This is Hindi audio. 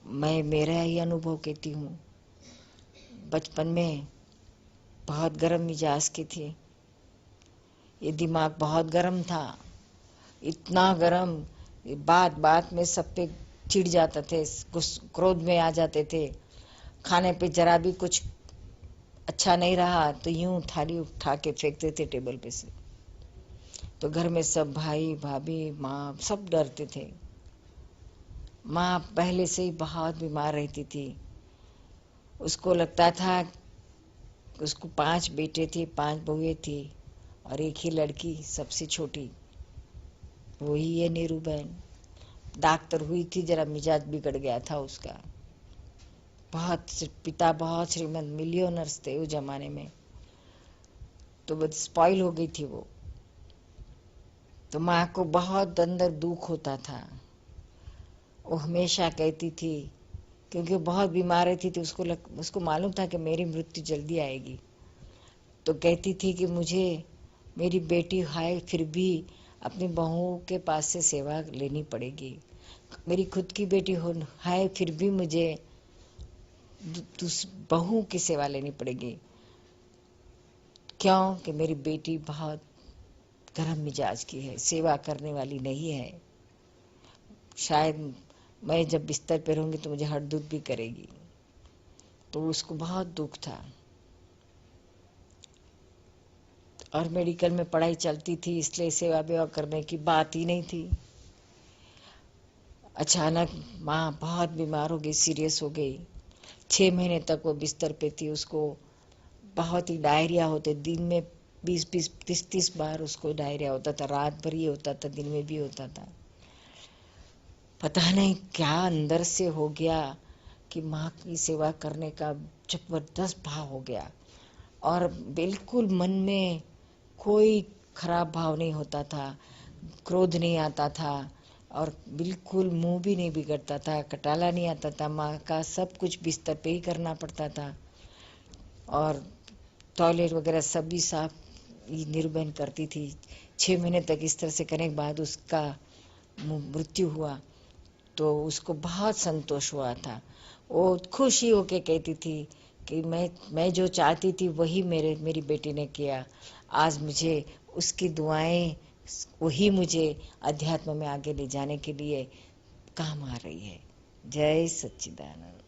मैं मेरा ही अनुभव कहती हूँ। बचपन में बहुत गर्म मिजाज की थी। ये दिमाग बहुत गर्म था, इतना गर्म, बात बात में सब पे चिढ़ जाते थे, क्रोध में आ जाते थे। खाने पे जरा भी कुछ अच्छा नहीं रहा तो यूं थाली उठा के फेंकते थे टेबल पे से। तो घर में सब भाई भाभी माँ सब डरते थे। माँ पहले से ही बहुत बीमार रहती थी। उसको लगता था, उसको 5 बेटे थे, 5 बहुएं थी और एक ही लड़की सबसे छोटी, वही है नीरू बहन। डॉक्टर हुई थी, जरा मिजाज बिगड़ गया था उसका। बहुत पिता बहुत श्रीमंत मिलियनर्स थे उस जमाने में, तो बस स्पॉइल हो गई थी वो। तो माँ को बहुत अंदर दुख होता था। वो हमेशा कहती थी, क्योंकि वो बहुत बीमार रहती थी, उसको मालूम था कि मेरी मृत्यु जल्दी आएगी। तो कहती थी कि मुझे मेरी बेटी है फिर भी अपनी बहू के पास से सेवा लेनी पड़ेगी। मेरी खुद की बेटी हो है फिर भी मुझे बहू की सेवा लेनी पड़ेगी। क्यों कि मेरी बेटी बहुत गर्म मिजाज की है, सेवा करने वाली नहीं है। शायद मैं जब बिस्तर पे रहूंगी तो मुझे हरदूत भी करेगी। तो उसको बहुत दुख था। और मेडिकल में पढ़ाई चलती थी, इसलिए सेवा वेवा करने की बात ही नहीं थी। अचानक माँ बहुत बीमार हो गई, सीरियस हो गई। 6 महीने तक वो बिस्तर पे थी। उसको बहुत ही डायरिया होते, दिन में 20-20, 30-30 बार उसको डायरिया होता था। रात भर ही होता था, दिन में भी होता था। पता नहीं क्या अंदर से हो गया कि माँ की सेवा करने का जबरदस्त भाव हो गया। और बिल्कुल मन में कोई खराब भाव नहीं होता था, क्रोध नहीं आता था, और बिल्कुल मुंह भी नहीं बिगड़ता था, कटाला नहीं आता था। माँ का सब कुछ बिस्तर पे ही करना पड़ता था, और टॉयलेट वगैरह सब भी साफ निर्बन करती थी। 6 महीने तक इस तरह से करने के बाद उसका मृत्यु हुआ। तो उसको बहुत संतोष हुआ था। वो खुशी होके कहती थी कि मैं जो चाहती थी वही मेरी बेटी ने किया। आज मुझे उसकी दुआएं, वही मुझे अध्यात्म में आगे ले जाने के लिए काम आ रही है। जय सच्चिदानंद।